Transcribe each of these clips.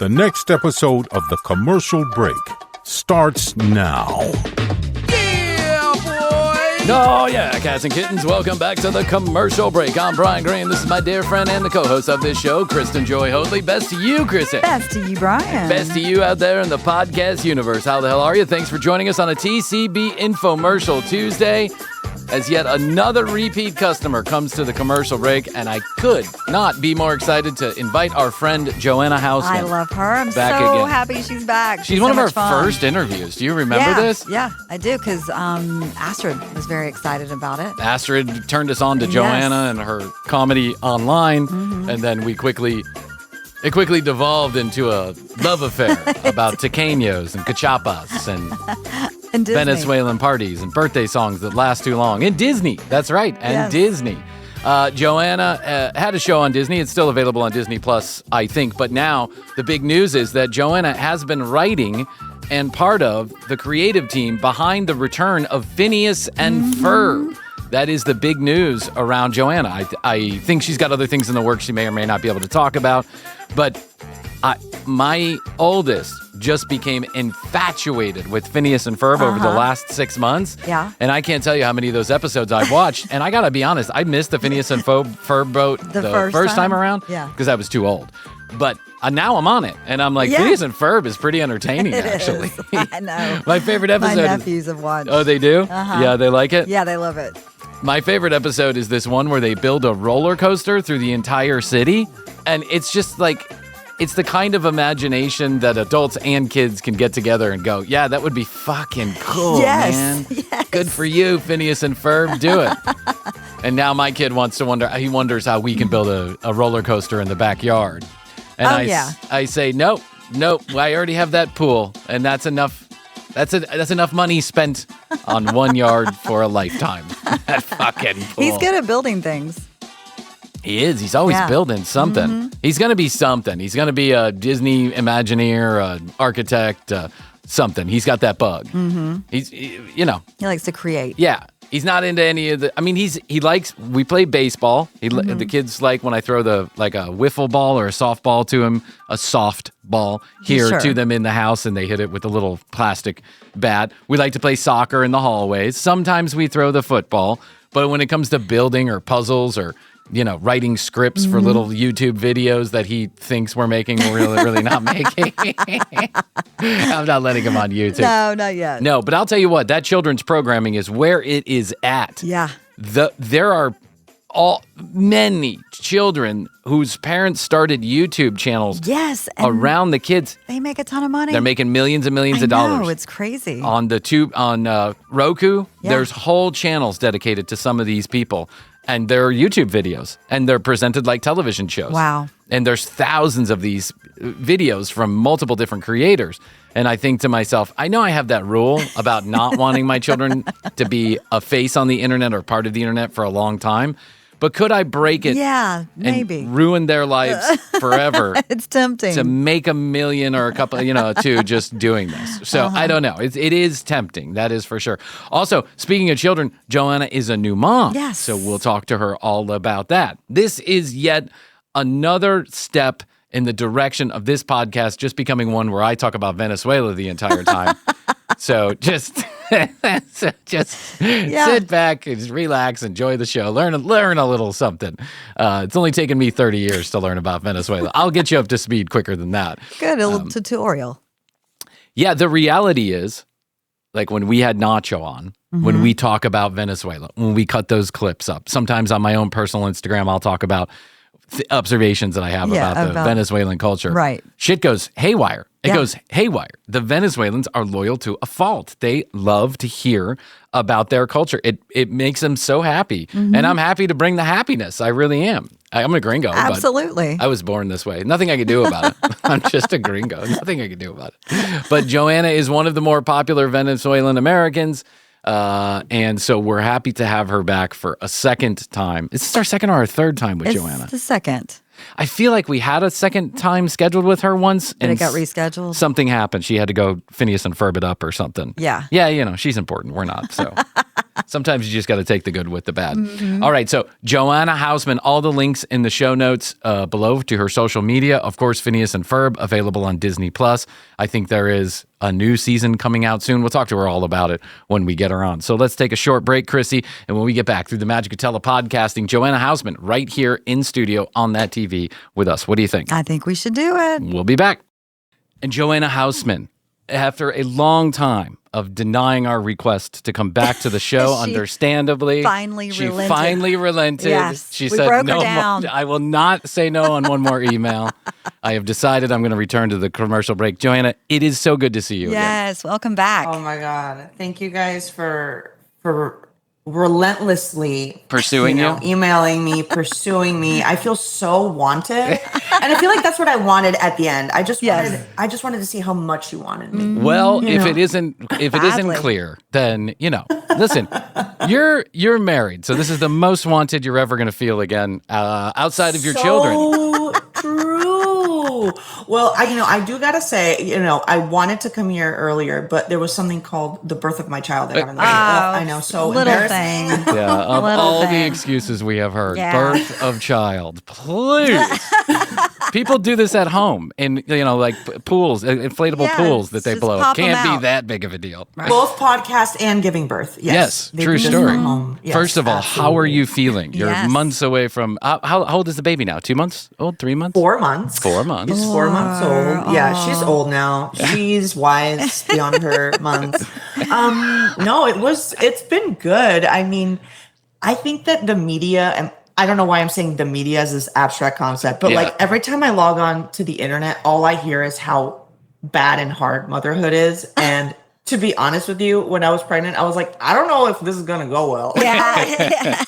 The next episode of The Commercial Break starts now. Yeah, boy! Oh, yeah, cats and kittens, welcome back to The Commercial Break. I'm Bryan Green. This is my dear friend and the co-host of this show, Kristen Joy Hoadley. Best to you, Kristen. Best to you, Bryan. Best to you out there in the podcast universe. How the hell are you? Thanks for joining us on a TCB Infomercial Tuesday. As yet another repeat customer comes to The Commercial Break, and I could not be more excited to invite our friend Joanna Hausmann. I love her. I'm back so again. happy she's back. She's one so of our much fun. first interviews. Do you remember this? Yeah, I do, because Astrid was very excited about it. Astrid turned us on to Joanna and her comedy online, and then it quickly devolved into a love affair about taqueños and cachapas and Disney. Venezuelan parties and birthday songs that last too long. And Disney, that's right, and Yes. Disney. Joanna had a show on Disney. It's still available on Disney Plus, I think. But now the big news is that Joanna has been writing and part of the creative team behind the return of Phineas and Ferb. That is the big news around Joanna. I think she's got other things in the works she may or may not be able to talk about. But my oldest just became infatuated with Phineas and Ferb over the last 6 months. Yeah. And I can't tell you how many of those episodes I've watched. And I got to be honest, I missed the Phineas and Ferb boat the first time around. Yeah. Because I was too old. But now I'm on it. And I'm like, Yeah. Phineas and Ferb is pretty entertaining, It actually. is. I know. My favorite My episode. nephews have watched. Oh, they do? Yeah, they like it? Yeah, they love it. My favorite episode is this one where they build a roller coaster through the entire city. And it's just like, it's the kind of imagination that adults and kids can get together and go, yeah, that would be fucking cool, Yes, man. yes. Good for you, Phineas and Ferb. Do it. And now my kid he wonders how we can build a roller coaster in the backyard. And I say, nope, I already have that pool. And that's enough. That's enough money spent on 1 yard for a lifetime. That fucking pool. He's good at building things. He is. He's always building something. He's going to be something. He's going to be a Disney Imagineer, an architect, something. He's got that bug. He likes to create. Yeah. He's not into any of the, we play baseball. The kids like when I throw a wiffle ball or a softball to him, a soft ball here to them in the house, and they hit it with a little plastic bat. We like to play soccer in the hallways. Sometimes we throw the football, but when it comes to building or puzzles or writing scripts for little YouTube videos that he thinks we're making, we're really not making. I'm not letting him on YouTube. No, not yet. No, but I'll tell you what, that children's programming is where it is at. Yeah. There are many children whose parents started YouTube channels around the kids. They make a ton of money. They're making millions and millions of dollars. No, it's crazy. On Roku, there's whole channels dedicated to some of these people. And they're YouTube videos, and they're presented like television shows. Wow. And there's thousands of these videos from multiple different creators. And I think to myself, I know I have that rule about not wanting my children to be a face on the internet or part of the internet for a long time. But could I break it maybe. and ruin their lives forever? It's tempting. To make $1 million or a couple, two just doing this. So I don't know. It is tempting. That is for sure. Also, speaking of children, Joanna is a new mom. Yes. So we'll talk to her all about that. This is yet another step in the direction of this podcast just becoming one where I talk about Venezuela the entire time. So just sit back and just relax, enjoy the show, learn a little something. It's only taken me 30 years to learn about Venezuela. I'll get you up to speed quicker than that. Good, a little tutorial. Yeah, the reality is, like when we had Nacho on, when we talk about Venezuela, when we cut those clips up, sometimes on my own personal Instagram, I'll talk about observations that I have about the Venezuelan culture. Right. Shit goes haywire. It goes haywire. The Venezuelans are loyal to a fault. They love to hear about their culture. It makes them so happy. And I'm happy to bring the happiness. I really am. I'm a gringo. Absolutely. But I was born this way. Nothing I can do about it. I'm just a gringo. Nothing I can do about it. But Joanna is one of the more popular Venezuelan-Americans. And so we're happy to have her back for a second time. Is this our second or our third time with Joanna? It's the second. I feel like we had a second time scheduled with her once. And it got rescheduled? Something happened. She had to go Phineas and Ferb it up or something. Yeah. Yeah, she's important. We're not, so. Sometimes you just got to take the good with the bad. All right, so Joanna Hausmann, all the links in the show notes below to her social media. Of course, Phineas and Ferb, available on Disney+. I think there is a new season coming out soon. We'll talk to her all about it when we get her on. So let's take a short break, Krissy, and when we get back through the magic of telepodcasting, Joanna Hausmann right here in studio on that TV with us. What do you think? I think we should do it. We'll be back. And Joanna Hausmann, after a long time of denying our request to come back to the show, understandably, she finally relented. Yes, she we said, broke her "No, down. I will not say no on one more email. I have decided I'm going to return to the commercial break." Joanna, it is so good to see you again. Yes, welcome back. Oh my God. Thank you guys for relentlessly Pursuing you? Emailing me, pursuing me. I feel so wanted. And I feel like that's what I wanted at the end. I just wanted to see how much you wanted me. Well, if it isn't clear, then listen, you're married, so this is the most wanted you're ever going to feel again, outside of your children. So true. Well, I do gotta say, I wanted to come here earlier, but there was something called the birth of my child that happened. I know, so little embarrassing. thing. Yeah, of Little all the thing. excuses we have heard, Yeah. birth of child, please. People do this at home in like pools, inflatable Yes, pools that they just blow up. pop 'em Can't be out. that big of a deal. Both podcast and giving birth. Yes, They true do this story. from home. Yes, First of all, how are absolutely. you feeling? You're Yes. months away from. How old is the baby now? 2 months old? 3 months? 4 months. 4 months. She's 4 months old. Yeah, she's old now. She's wise beyond her months. No, it's been good. I mean, I think that the media, and I don't know why I'm saying the media as this abstract concept, but like every time I log on to the internet, all I hear is how bad and hard motherhood is. And to be honest with you, when I was pregnant, I was like, I don't know if this is gonna go well. Yeah.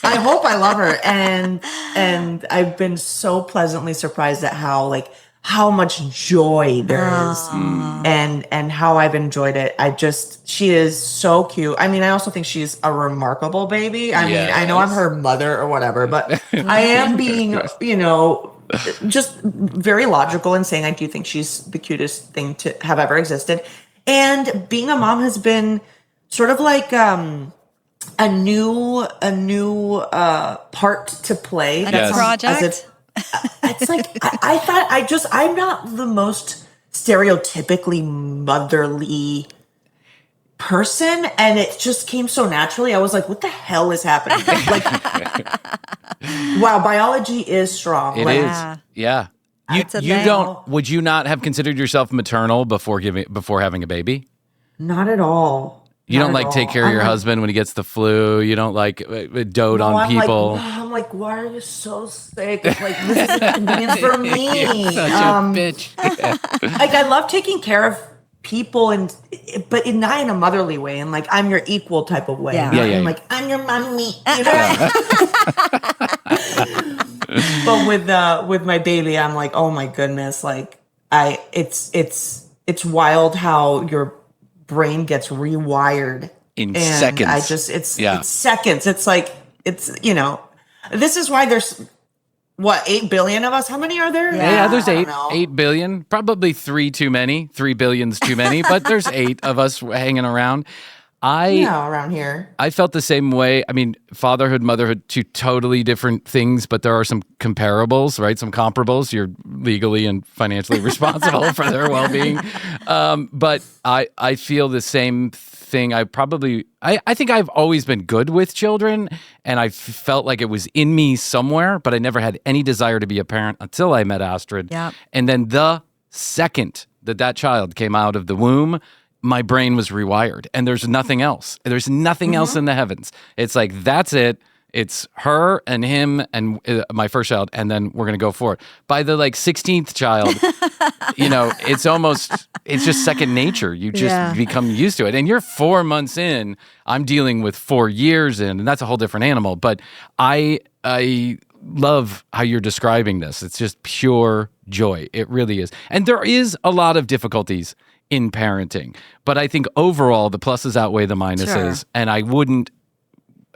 I hope I love her. And I've been so pleasantly surprised at how much joy there is and how I've enjoyed it. She is so cute. I mean, I also think she's a remarkable baby. I mean, I know I'm her mother or whatever, but I am being, just very logical in saying I do think she's the cutest thing to have ever existed. And being a mom has been sort of like a new part to play. Like a project. It's like I thought I'm not the most stereotypically motherly person, and it just came so naturally. I was like, what the hell is happening? Like, wow, biology is strong. It Like, is. Yeah. That's a You thing. don't. Would you not have considered yourself maternal before having a baby? Not at all. You Not don't at like take all. care of I'm your like, husband when he gets the flu. You don't like dote no, on I'm people. I'm like, why are you so sick? It's like, this is inconvenience for me. Such a bitch. Like, I love taking care of people, but not in a motherly way, and like I'm your equal type of way. Yeah. Not Yeah. in, like, I'm your mommy. You know? But with my baby, I'm like, oh my goodness, like it's wild how your brain gets rewired In and seconds. It's Yeah. seconds. It's like this is why there's 8 billion of us. How many are there? Yeah, there's I don't know. 8 billion. Probably 3 too many. 3 billion's too many, but there's 8 of us hanging around. Around here. I felt the same way. I mean, fatherhood, motherhood, two totally different things, but there are some comparables, right? Some comparables. You're legally and financially responsible for their well-being. But I feel the same thing. I think I've always been good with children, and I felt like it was in me somewhere, but I never had any desire to be a parent until I met Astrid. Yep. And then the second that child came out of the womb, my brain was rewired, and there's nothing else. There's nothing else in the heavens. It's like, that's it. It's her and him and my first child, and then we're going to go for it. By the 16th child, it's just second nature. You just become used to it. And you're 4 months in, I'm dealing with 4 years in, and that's a whole different animal. But I love how you're describing this. It's just pure joy. It really is. And there is a lot of difficulties in parenting, but I think overall the pluses outweigh the minuses, Sure. and I wouldn't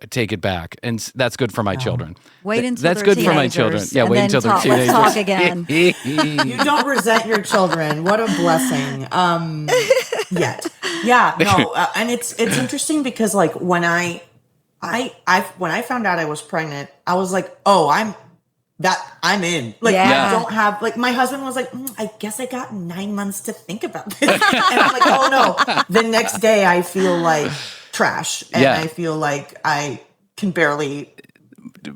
take it back, and that's good for my children. Wait until that's they're good for my children. teenagers, Yeah, and wait then until they're talk- teenagers. let's talk again. You don't resent your children. What a blessing. Yet. Yeah, no. And it's interesting because when I when I found out I was pregnant, I was like, oh, I'm in. Like, Yeah. I don't have, like, my husband was like, I guess I got 9 months to think about this. And I'm like, oh no. The next day I feel like trash. And I feel like I can barely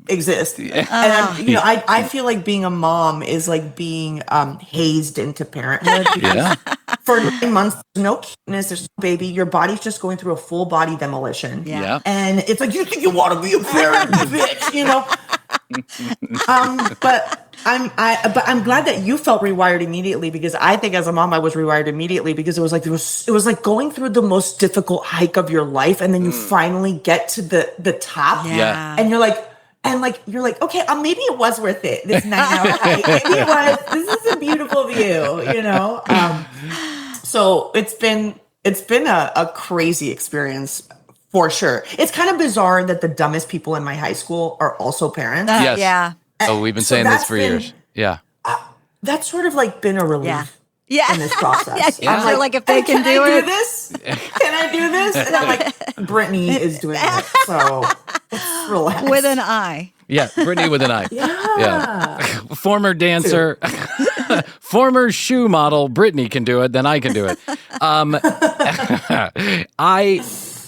exist. And I feel like being a mom is like being hazed into parenthood because for 9 months, there's no cuteness, there's no baby. Your body's just going through a full body demolition. Yeah. And it's like, you think you want to be a parent, bitch, you know? But I'm glad that you felt rewired immediately, because I think as a mom I was rewired immediately, because it was like going through the most difficult hike of your life, and then you finally get to the top, and you're like, okay, maybe it was worth it. This 9-hour hike, maybe it was. This is a beautiful view, you know. So it's been a crazy experience. For sure. It's kind of bizarre that the dumbest people in my high school are also parents. Yes. Yeah. Oh, we've been saying this for years. Yeah. That's sort of like been a relief in this process. Yeah. I'm like if they can do it. This? Can I do this? And I'm like, Brittany is doing it. So let's relax. With an I. Yeah, Brittany with an I. Yeah. Former dancer, former shoe model, Brittany can do it, then I can do it.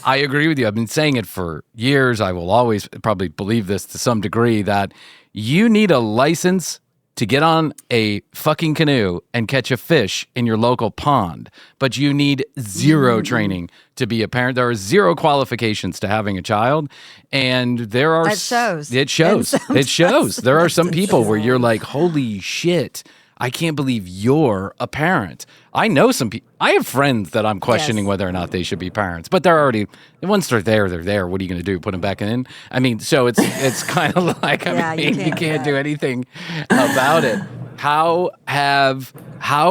I agree with you. I've been saying it for years. I will always probably believe this to some degree, that you need a license to get on a fucking canoe and catch a fish in your local pond, but you need zero training to be a parent. There are zero qualifications to having a child, and there are... It shows. It shows. It shows. There are some people where you're like, holy shit, I can't believe you're a parent. I know some people. I have friends that I'm questioning whether or not they should be parents, but they're already, once they're there, they're there. What are you going to do? Put them back in? I mean, so it's kind of like, you can't do anything about it. How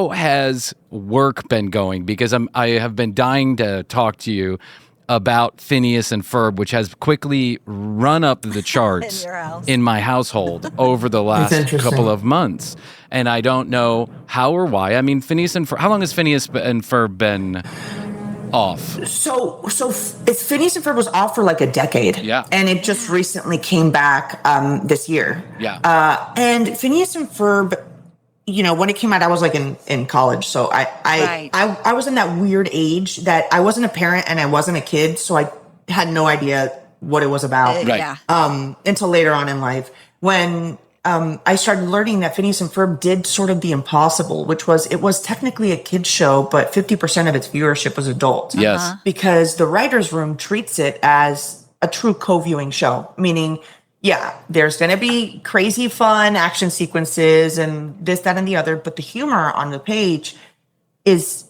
has work been going? Because I have been dying to talk to you about Phineas and Ferb, which has quickly run up the charts in my household over the last couple of months. And I don't know how or why. I mean, Phineas and Ferb, how long has Phineas and Ferb been off? So Phineas and Ferb was off for like a decade. Yeah. And it just recently came back this year. Yeah. And Phineas and Ferb, you know, when it came out, I was like in college. So I was in that weird age that I wasn't a parent and I wasn't a kid. So I had no idea what it was about. Right. Until later on in life, when I started learning that Phineas and Ferb did sort of the impossible, which was, it was technically a kid's show, but 50% of its viewership was adult. Yes. Because the writer's room treats it as a true co-viewing show, meaning, there's going to be crazy fun action sequences and this, that, and the other, but the humor on the page is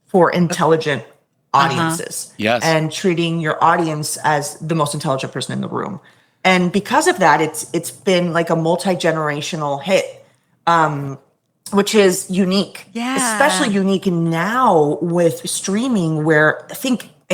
for intelligent audiences. Yes. And treating your audience as the most intelligent person in the room. And because of that, it's been like a multi-generational hit, which is unique. Yeah. Especially unique now with streaming, where I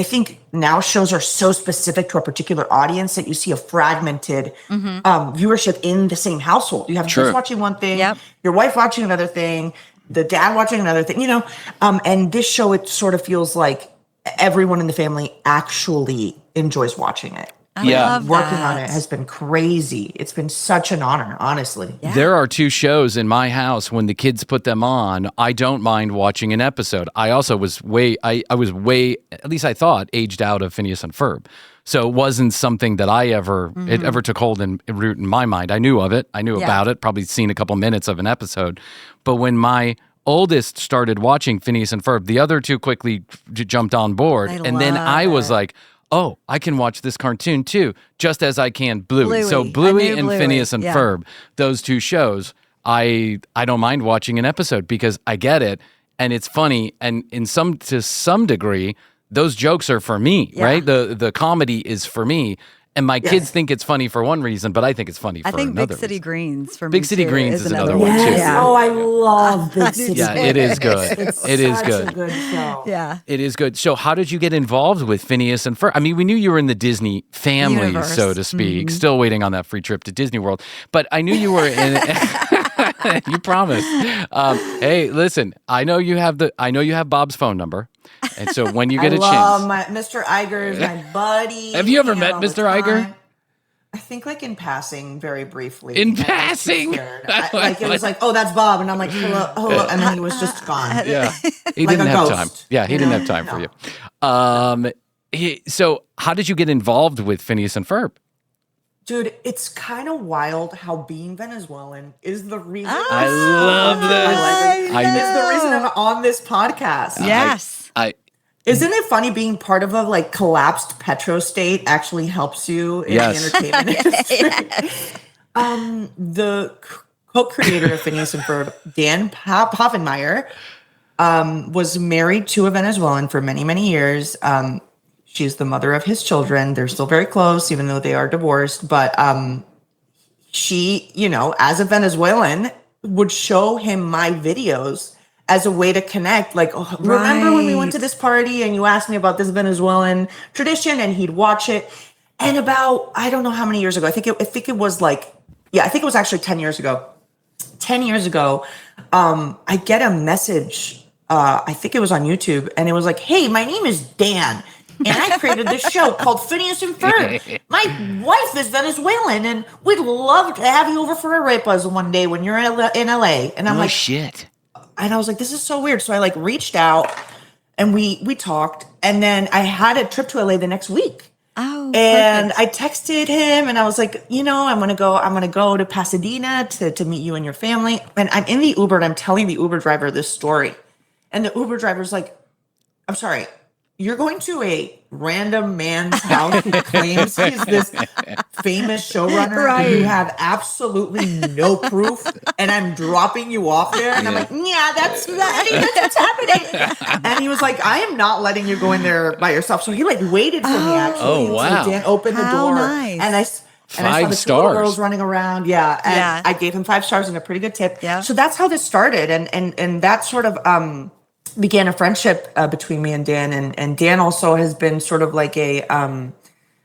think now shows are so specific to a particular audience that you see a fragmented viewership in the same household. You have kids watching one thing, your wife watching another thing, the dad watching another thing, you know. And this show, it sort of feels like everyone in the family actually enjoys watching it. I love Working that. on it has been crazy. It's been such an honor, honestly. Yeah. There are two shows in my house. When the kids put them on, I don't mind watching an episode. I also was I was way, at least I thought, aged out of Phineas and Ferb. So it wasn't something that it ever took hold and root in my mind. I knew of it. I knew about it, probably seen a couple minutes of an episode. But when my oldest started watching Phineas and Ferb, the other two quickly jumped on board. And then I was like, oh, I can watch this cartoon too, just as I can Bluey. So Bluey and Phineas and Ferb, those two shows, I don't mind watching an episode because I get it and it's funny, and to some degree, those jokes are for me, right? The comedy is for me. And my kids think it's funny for one reason, but I think it's funny for another reason. Big City Greens for me. Big City too, Greens is another one too. Yes. Oh, I love Big City. Yeah, it is good. It is Such good. a good show. Yeah. It is good. So how did you get involved with Phineas and Ferb? I mean, we knew you were in the Disney family, Universe. so to speak. Still waiting on that free trip to Disney World. But I knew you were in You promised. Hey, listen. I know you have Bob's phone number, and so when you get a chance, Mr. Iger is my buddy. Have you ever met Mr. Iger? I think like in passing, very briefly. In passing, it was like, oh, that's Bob, and I'm like, hello, and then he was just gone. Yeah, he Like didn't a have ghost, time. Yeah, he didn't have time for you. So how did you get involved with Phineas and Ferb? Dude, it's kind of wild how being Venezuelan is the reason. I love this. It's the reason I'm on this podcast. Yes. Isn't it funny being part of a like collapsed petrostate actually helps you in the entertainment industry? The co-creator of Phineas and Ferb, Dan Poffenmeyer, was married to a Venezuelan for many, many years. She's the mother of his children. They're still very close, even though they are divorced. But she, as a Venezuelan, would show him my videos as a way to connect. Like, oh, remember when we went to this party and you asked me about this Venezuelan tradition? And he'd watch it. And about, I don't know how many years ago, I think it was actually 10 years ago. 10 years ago, I get a message, I think it was on YouTube, and it was like, hey, my name is Dan, and I created this show called Phineas and Ferb. My wife is Venezuelan, and we'd love to have you over for arepas one day when you're in LA. And I'm shit. And I was like, this is so weird. So I like reached out, and we talked, and then I had a trip to LA the next week. Oh, and perfect. I texted him, and I was like, I'm gonna go to Pasadena to meet you and your family. And I'm in the Uber, and I'm telling the Uber driver this story, and the Uber driver's like, I'm sorry, you're going to a random man's house who claims he's this famous showrunner who you have absolutely no proof, and I'm dropping you off there. And I'm like, that's what's happening. And he was like, I am not letting you go in there by yourself. So he like waited for me actually. Oh, wow. So Dan opened the door. Nice. And I saw the two little girls running around. Yeah. And I gave him 5 stars and a pretty good tip. Yeah. So that's how this started. And that sort of began a friendship between me and Dan. And Dan also has been sort of like a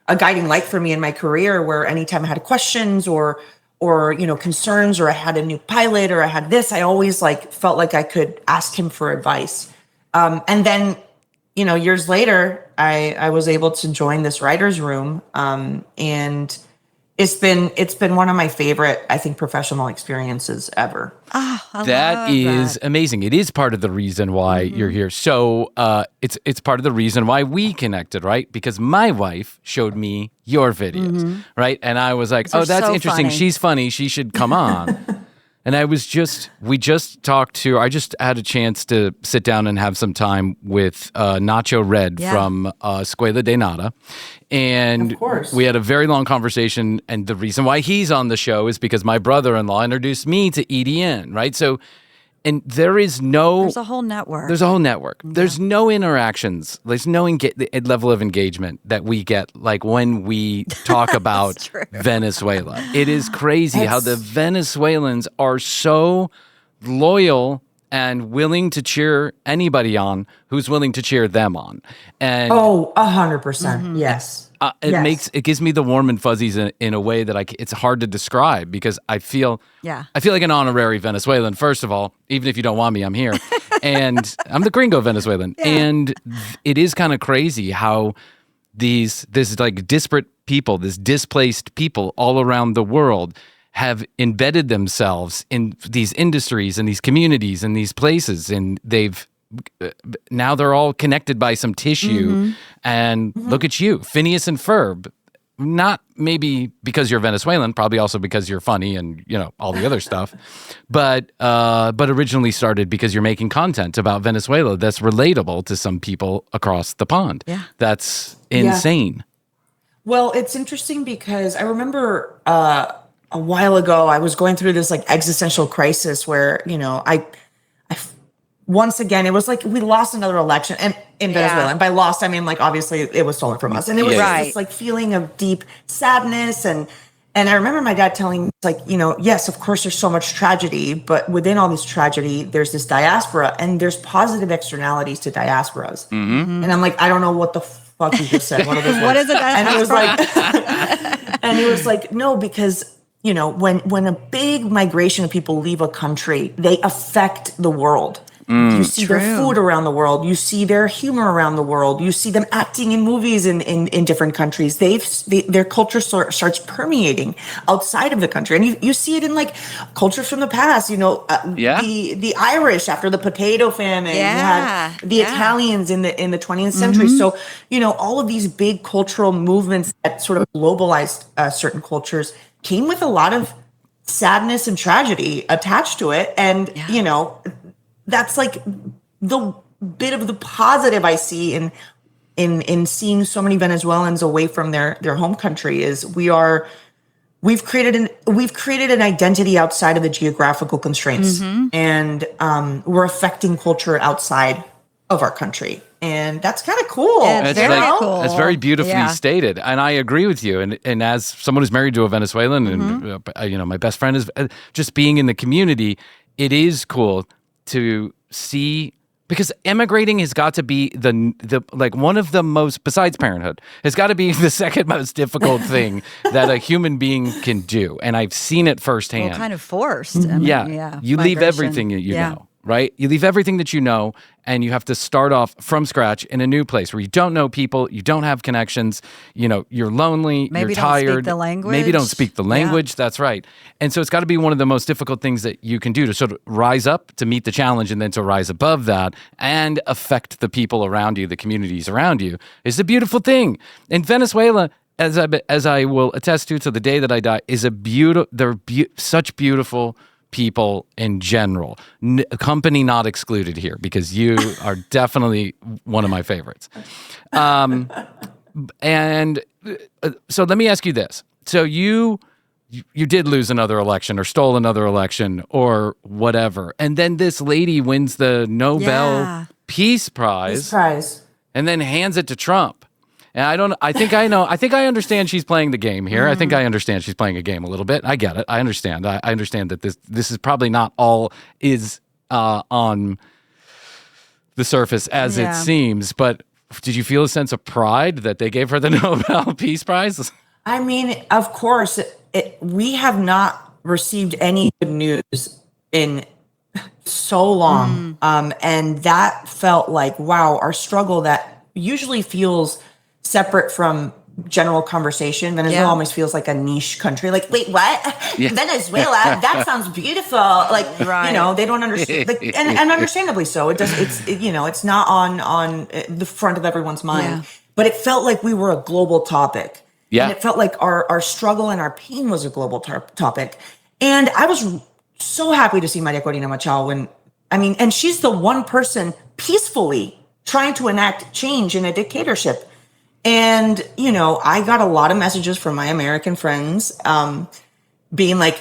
guiding light for me in my career, where anytime I had questions or concerns, or I had a new pilot, or I had this, I always like felt like I could ask him for advice. And then, years later, I was able to join this writer's room. And it's been one of my favorite, I think, professional experiences ever. Oh, That is amazing. It is part of the reason why you're here. So it's part of the reason why we connected, right? Because my wife showed me your videos, right? And I was like, that's so interesting. funny. She's funny. She should come on. And I just had a chance to sit down and have some time with Nacho Red from Escuela de Nada. And of course, we had a very long conversation. And the reason why he's on the show is because my brother-in-law introduced me to EDN, right? So, and there's a whole network. There's no interactions. There's no level of engagement that we get like when we talk about Venezuela. It is crazy how the Venezuelans are so loyal and willing to cheer anybody on who's willing to cheer them on. And 100%. Yes. It gives me the warm and fuzzies in a way that it's hard to describe, because I feel like an honorary Venezuelan. First of all, even if you don't want me, I'm here, and I'm the gringo Venezuelan. And it is kind of crazy how this like disparate people, this displaced people all around the world have embedded themselves in these industries and these communities and these places, and now they're all connected by some tissue. And look at you, Phineas and Ferb. Not maybe because you're Venezuelan, probably also because you're funny and all the other stuff, but originally started because you're making content about Venezuela that's relatable to some people across the pond. Yeah, that's insane. Well, it's interesting because I remember a while ago I was going through this like existential crisis where I once again, it was like we lost another election in Venezuela. And by lost, I mean like obviously it was stolen from us. And it was this like feeling of deep sadness. And I remember my dad telling me, like, yes, of course there's so much tragedy, but within all this tragedy, there's this diaspora, and there's positive externalities to diasporas. And I'm like, I don't know what the fuck you just said. What is it? What is a diaspora? And he was like, no, because when a big migration of people leave a country, they affect the world. You see their food around the world. You see their humor around the world. You see them acting in movies in different countries. Their culture starts permeating outside of the country. And you see it in like cultures from the past, the Irish after the potato famine. You had the Italians in the 20th century. So, all of these big cultural movements that sort of globalized certain cultures came with a lot of sadness and tragedy attached to it. And, that's like the bit of the positive I see in seeing so many Venezuelans away from their home country is we've created an identity outside of the geographical constraints, and we're affecting culture outside of our country. And that's kind of cool. It's very cool. It's very beautifully stated. And I agree with you. And as someone who's married to a Venezuelan and, my best friend is just being in the community, it is cool to see, because emigrating has got to be the like one of the most, besides parenthood, has got to be the second most difficult thing that a human being can do. And I've seen it firsthand. Well, kind of forced. You leave everything you know, right? You leave everything that you know, and you have to start off from scratch in a new place where you don't know people, you don't have connections, you're lonely, maybe you're tired. Don't speak the language. Maybe don't speak the language. That's right. And so it's got to be one of the most difficult things that you can do to sort of rise up, to meet the challenge, and then to rise above that and affect the people around you, the communities around you, is a beautiful thing. In Venezuela, as I will attest to the day that I die, is such beautiful people in general. Company not excluded here, because you are definitely one of my favorites. And so let me ask you this. So you did lose another election or stole another election or whatever. And then this lady wins the Nobel Peace Prize. And then hands it to Trump. And I think I understand she's playing the game here. I think I understand she's playing a game a little bit. I get it. I understand. I understand that this is probably not all is on the surface as it seems. But did you feel a sense of pride that they gave her the Nobel Peace Prize? I mean, of course, we have not received any good news in so long. And that felt like, wow, our struggle that usually feels separate from general conversation. Venezuela almost feels like a niche country. Like, wait, what? Venezuela? That sounds beautiful. Like, they don't understand. Like, and understandably so. It's not on the front of everyone's mind. But it felt like we were a global topic. And it felt like our struggle and our pain was a global topic. And I was so happy to see Maria Corina Machado and she's the one person peacefully trying to enact change in a dictatorship. And, I got a lot of messages from my American friends being like,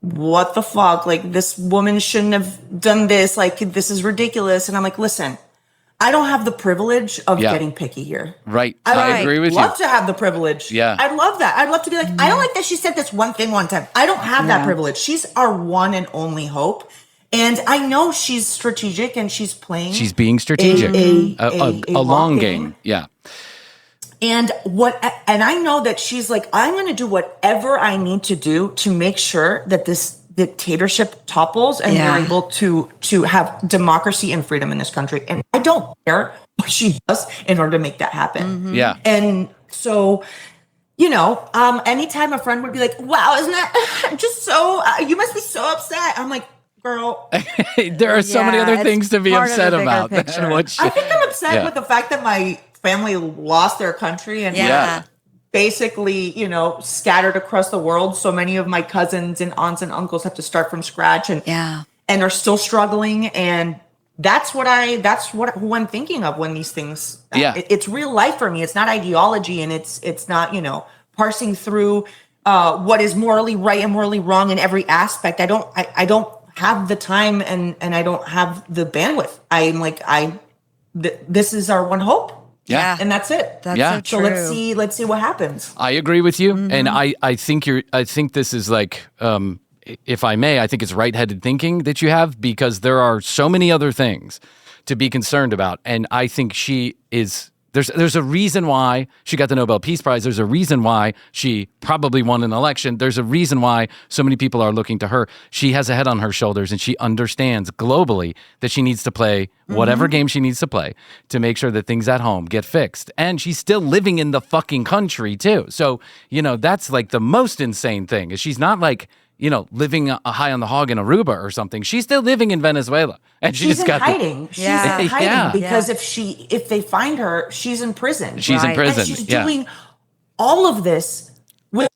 what the fuck? Like, this woman shouldn't have done this. Like, this is ridiculous. And I'm like, listen, I don't have the privilege of getting picky here. Right. I agree with you. I'd love to have the privilege. Yeah. I'd love that. I'd love to be like, I don't like that she said this one thing one time. I don't have that privilege. She's our one and only hope. And I know she's strategic and she's playing. She's being strategic. A long game. Yeah. And I know that she's like, I'm going to do whatever I need to do to make sure that this dictatorship topples and we're able to have democracy and freedom in this country. And I don't care what she does in order to make that happen. Yeah. And so, anytime a friend would be like, wow, isn't that just so, you must be so upset. I'm like, girl. There are so many other things to be upset about. I think I'm upset with the fact that my family lost their country and basically, scattered across the world. So many of my cousins and aunts and uncles have to start from scratch and are still struggling. And that's who I'm thinking of when these things, it's real life for me. It's not ideology, and it's not, parsing through what is morally right and morally wrong in every aspect. I don't have the time and I don't have the bandwidth. I'm like, this is our one hope. Yeah. And that's it. That's so true. Let's see what happens. I agree with you. And I think this is like, if I may, I think it's right-headed thinking that you have, because there are so many other things to be concerned about. And I think she is There's a reason why she got the Nobel Peace Prize. There's a reason why she probably won an election. There's a reason why so many people are looking to her. She has a head on her shoulders, and she understands globally that she needs to play whatever game she needs to play to make sure that things at home get fixed. And she's still living in the fucking country too. So, that's like the most insane thing is she's not like, living high on the hog in Aruba or something. She's still living in Venezuela, and she's in hiding. She's in hiding because if they find her, she's in prison. She's in prison. And she's doing all of this with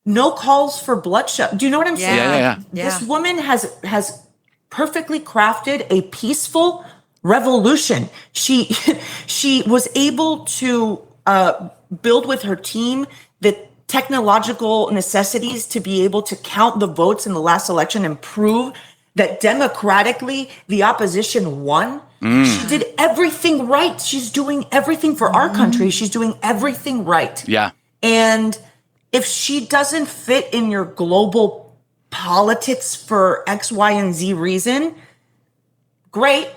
no calls for bloodshed. Do you know what I'm saying? Yeah. This woman has perfectly crafted a peaceful revolution. She was able to build with her team the technological necessities to be able to count the votes in the last election and prove that democratically the opposition won. She did everything right. She's doing everything for our country. She's doing everything right. Yeah. And if she doesn't fit in your global politics for X, Y, and Z reason, great.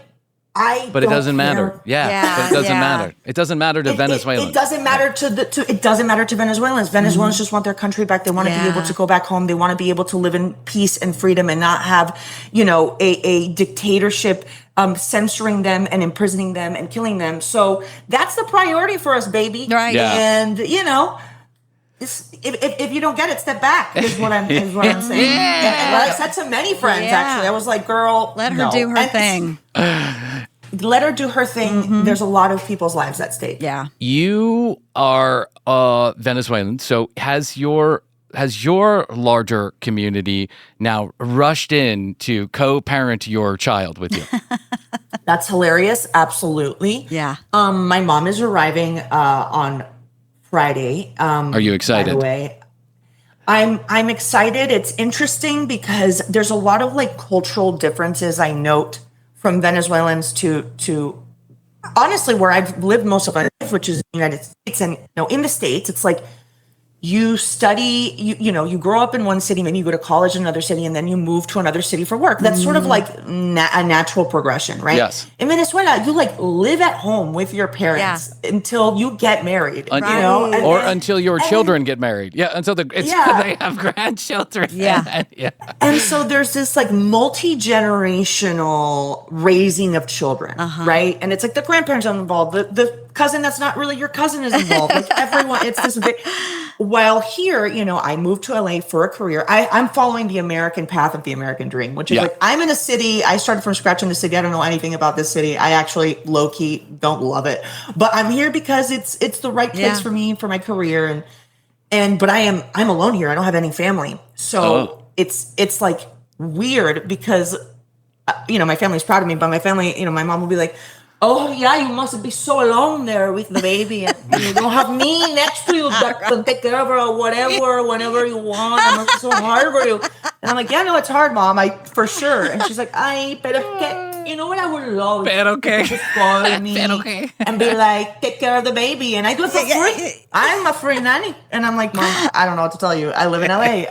But it doesn't matter. Yeah. But it doesn't matter. It doesn't matter to Venezuelans. It doesn't matter it doesn't matter to Venezuelans. Venezuelans just want their country back. They want to be able to go back home. They want to be able to live in peace and freedom and not have, a dictatorship censoring them and imprisoning them and killing them. So that's the priority for us, baby. Right. Yeah. And if you don't get it, step back is what I'm saying. And I said to many friends, actually, I was like, girl, let her do her thing. Let her do her thing. There's a lot of people's lives at stake. Yeah. You are Venezuelan, so has your larger community now rushed in to co-parent your child with you? That's hilarious. Absolutely. Yeah. My mom is arriving on Friday. Are you excited? By the way, I'm excited. It's interesting because there's a lot of cultural differences I note from Venezuelans to honestly where I've lived most of my life, which is the United States. And in the States, it's like you study, you grow up in one city, maybe you go to college in another city, and then you move to another city for work. That's sort of like a natural progression, right? Yes. In Venezuela, you live at home with your parents until you get married, until your children get married. Yeah, until they have grandchildren. Yeah. And so there's this multi-generational raising of children, right? And it's the grandparents are involved. The cousin that's not really your cousin is involved. Everyone, it's this big. While here, I moved to LA for a career. I'm following the American path of the American dream, which is I'm in a city. I started from scratch in the city. I don't know anything about this city. I actually low key don't love it, but I'm here because it's the right place for me for my career. But I'm alone here. I don't have any family, so it's weird because my family's proud of me, but my family, my mom will be like, oh yeah, you must be so alone there with the baby, and you don't have me next to you that can take care of her or whatever, whenever you want. And it's so hard for you. And I'm like, yeah, no, it's hard, Mom, for sure. And she's like, ay, pero que, you know what I would love? Pero que. Just call me Pero que. and be like, take care of the baby, and I do it for free. I'm a free nanny, and I'm like, Mom, I don't know what to tell you. I live in LA,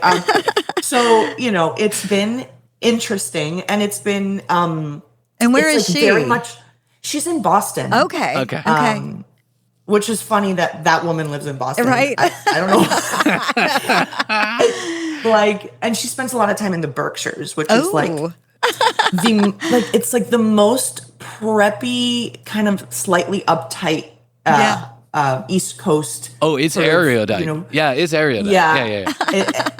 so it's been interesting, and it's been and where is she? Very much. She's in Boston. Okay. Which is funny that woman lives in Boston. Right. I don't know. And she spends a lot of time in the Berkshires, which is it's the most preppy, kind of slightly uptight East Coast. Oh, it's erudite. It's erudite. Yeah.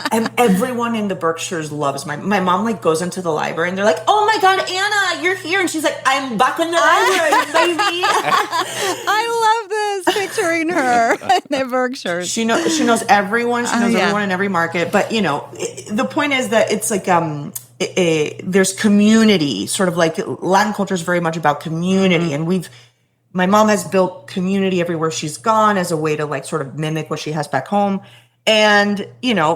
And everyone in the Berkshires loves my mom goes into the library and they're like, oh my God, Anna, you're here. And she's like, I'm back in the library, baby. I love this, picturing her in the Berkshires. She knows everyone. She knows everyone in every market. But, the point is that it's there's community, sort of Latin culture is very much about community. And my mom has built community everywhere she's gone as a way to sort of mimic what she has back home. And,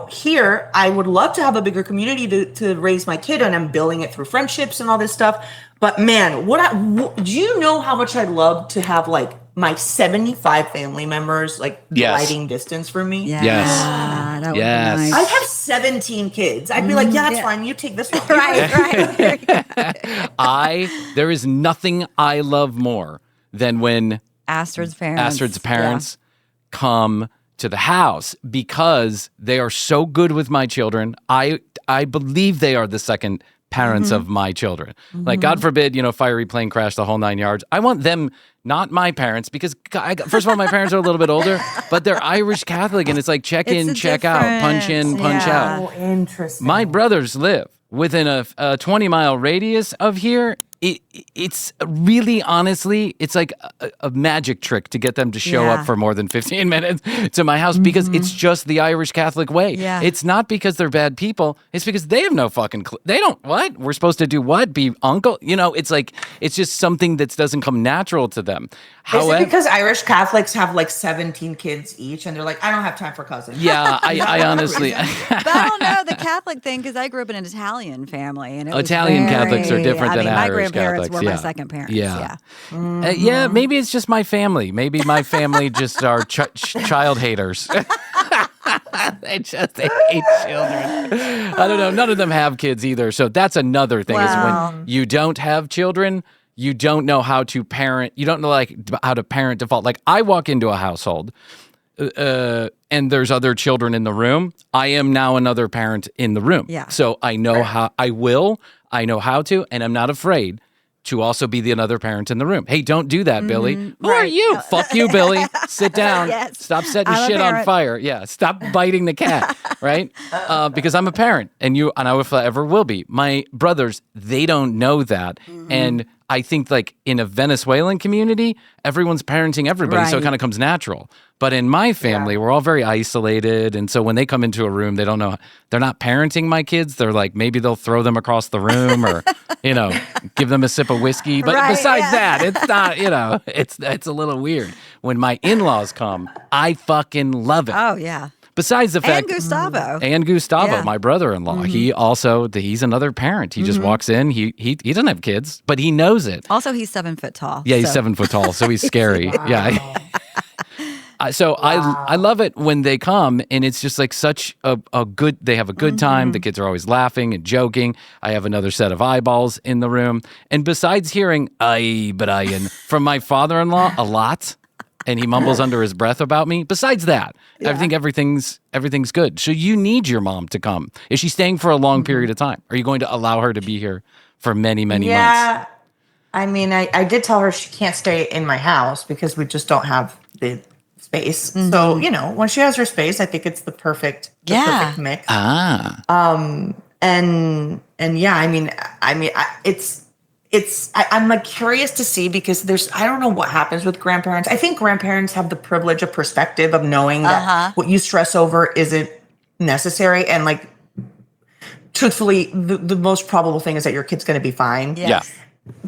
here I would love to have a bigger community to raise my kid, and I'm building it through friendships and all this stuff. But man, do you know how much I'd love to have my 75 family members driving distance from me? Yeah. Yes. That would be nice. I'd have 17 kids. I'd be like, that's fine. You take this one. Right. There is nothing I love more than when Astrid's parents come to the house because they are so good with my children. I believe they are the second parents of my children. Like, God forbid, fiery plane crash, the whole 9 yards. I want them, not my parents, because first of all, my parents are a little bit older, but they're Irish Catholic, and it's like check in, check out, punch in, punch out. Oh, interesting. My brothers live within a 20-mile radius of here. It's really, honestly, it's like a magic trick to get them to show up for more than 15 minutes to my house because it's just the Irish Catholic way. Yeah. It's not because they're bad people. It's because they have no fucking clue. They don't, what? We're supposed to do what? Be uncle? It's like, it's just something that doesn't come natural to them. Is it because Irish Catholics have like 17 kids each and they're like, I don't have time for cousins? Yeah, I honestly. But I don't know the Catholic thing because I grew up in an Italian family. And it was Italian Catholics are different than my Irish grandparents Catholics. were my second parents. Yeah. Maybe it's just my family. Maybe my family just are child haters. They just hate children. I don't know. None of them have kids either. So that's another thing is when you don't have children, you don't know how to parent. You don't know how to parent default. Like I walk into a household and there's other children in the room. I am now another parent in the room. Yeah. So I know how I know how to, and I'm not afraid to also be the another parent in the room. Hey, don't do that, Billy. Who are you? Fuck you, Billy. Sit down. Yes. Stop setting I'm a shit on parent. fire. Yeah, stop biting the cat, right? Because I'm a parent, and I forever will be. My brothers, they don't know that, and I think like in a Venezuelan community, everyone's parenting everybody, so it Right. kind of comes natural. But in my family, we're all very isolated, and so when they come into a room, they don't know. They're not parenting my kids. They're like, maybe they'll throw them across the room or, give them a sip of whiskey. But Right, besides yeah. that, it's not, it's a little weird. When my in-laws come, I fucking love it. Oh, yeah. Besides the fact, And Gustavo. my brother-in-law, he's another parent. He just walks in. He doesn't have kids, but he knows it. Also, he's 7 foot tall. Yeah, he's so. 7 foot tall, so he's scary. Yeah. I love it when they come, and it's just like such a good. They have a good time. The kids are always laughing and joking. I have another set of eyeballs in the room, and besides hearing "ay, Bryan" from my father-in-law a lot. And he mumbles under his breath about me. Besides that, I think everything's good. So you need your mom to come. Is she staying for a long period of time? Are you going to allow her to be here for many, many months? Yeah. I mean, I did tell her she can't stay in my house because we just don't have the space. So, when she has her space, I think it's the perfect mix. And yeah, I'm like curious to see because I don't know what happens with grandparents. I think grandparents have the privilege of perspective of knowing that what you stress over isn't necessary. And like, truthfully, the most probable thing is that your kid's going to be fine. Yes. Yeah.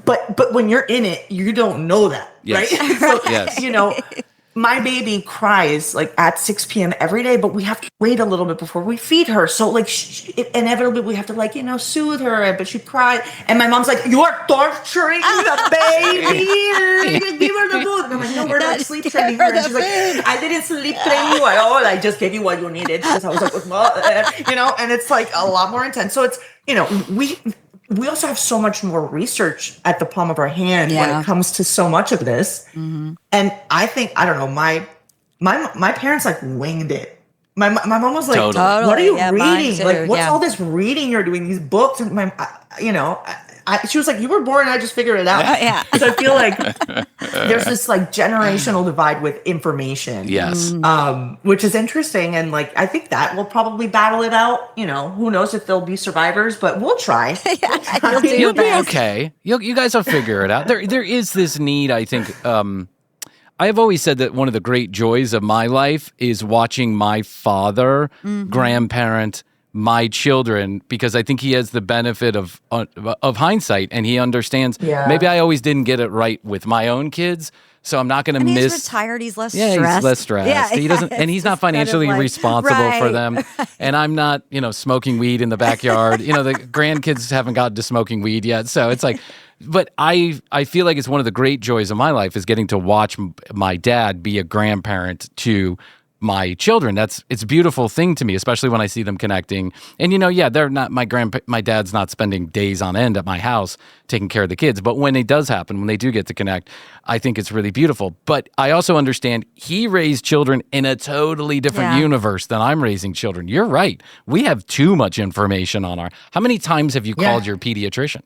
But when you're in it, you don't know that, Yes. right? So, Yes. my baby cries like at 6 p.m. every day, but we have to wait a little bit before we feed her. So like inevitably we have to soothe her, but she cried. And my mom's like, you are torturing the baby. Give her the food. And I'm like, no, we're not sleep training her. And she's like, I didn't sleep train you at all. I just gave you what you needed. Because I was like, and it's like a lot more intense. So it's, we also have so much more research at the palm of our hand when it comes to so much of this. And I think, I don't know, my parents like winged it. My mom was like, Totally. what are you Mine reading? too, Like, what's all this reading you're doing, these books? And she was like, you were born, I just figured it out. Yeah. So I feel like there's this like generational divide with information. Yes. Which is interesting. And like, I think that will probably battle it out. Who knows if there'll be survivors, but we'll try. You'll do your You'll be best. okay. You guys will figure it out. There is this need, I think. I've always said that one of the great joys of my life is watching my father grandparent my children, because I think he has the benefit of hindsight, and he understands. Yeah. Maybe I always didn't get it right with my own kids, so I'm not going to And miss. he's retired. He's less Yeah, stressed. he's less stressed. Yeah, He doesn't, and he's not it's kind of financially like- responsible for Right. them. And I'm not, smoking weed in the backyard. The grandkids haven't gotten to smoking weed yet, so it's like. But I feel like it's one of the great joys of my life is getting to watch my dad be a grandparent to my children. It's a beautiful thing to me, especially when I see them connecting. And they're not my dad's not spending days on end at my house taking care of the kids. But when it does happen, when they do get to connect, I think it's really beautiful. But I also understand he raised children in a totally different universe than I'm raising children. You're right. We have too much information on our. How many times have you called your pediatrician?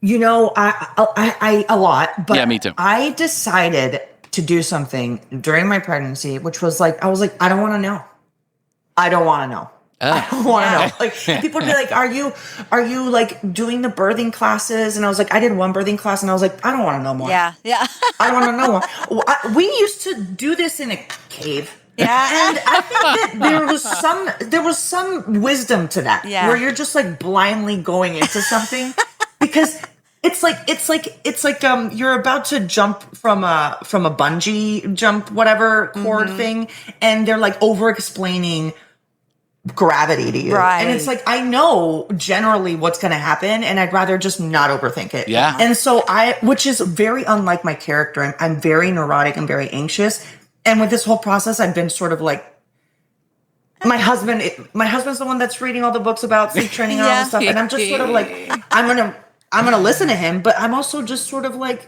I a lot. But yeah, me too. I decided to do something during my pregnancy, which was I don't want to know. I don't want to know. I don't want to know. Like people would be like, are you like doing the birthing classes? And I was like, I did one birthing class and I was like, I don't want to know more. Yeah. I don't want to know more. We used to do this in a cave. Yeah. And I think that there was some wisdom to that. Yeah. Where you're just like blindly going into something because it's like you're about to jump from a bungee jump, whatever cord thing, and they're like over explaining gravity to you. Right. And it's like, I know generally what's going to happen and I'd rather just not overthink it. Yeah. And so which is very unlike my character. I'm very neurotic and very anxious. And with this whole process, I've been sort of like, my husband's the one that's reading all the books about sleep training and all this stuff. And I'm just sort of like, I'm going to listen to him, but I'm also just sort of like,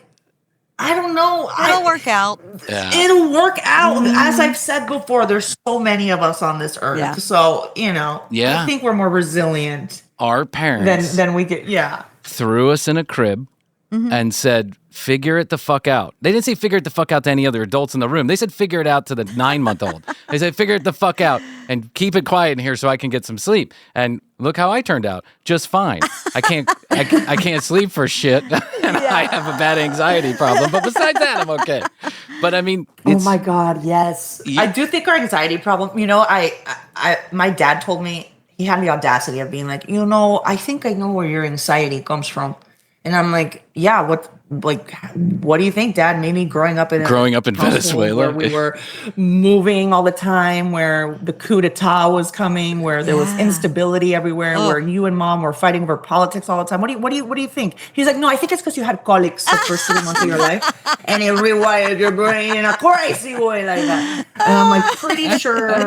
I don't know. It'll work out. Yeah. It'll work out. As I've said before, there's so many of us on this earth. Yeah. So, I think we're more resilient Our parents than we get. Yeah. threw us in a crib and said, figure it the fuck out. They didn't say figure it the fuck out to any other adults in the room. They said figure it out to the 9-month-old. They said figure it the fuck out and keep it quiet in here so I can get some sleep. And look how I turned out. Just fine. I can't sleep for shit. And I have a bad anxiety problem. But besides that, I'm okay. But I mean, Oh my God, yes. I do think our anxiety problem, my dad told me, he had the audacity of being like, I think I know where your anxiety comes from. And I'm like, yeah, what do you think, Dad? Maybe growing up in Venezuela, where we were moving all the time, where the coup d'etat was coming, where there was instability everywhere, where you and Mom were fighting over politics all the time. What do you think? He's like, no, I think it's because you had colics the first 3 months of your life, and it rewired your brain in a crazy way like that. And I'm like, pretty sure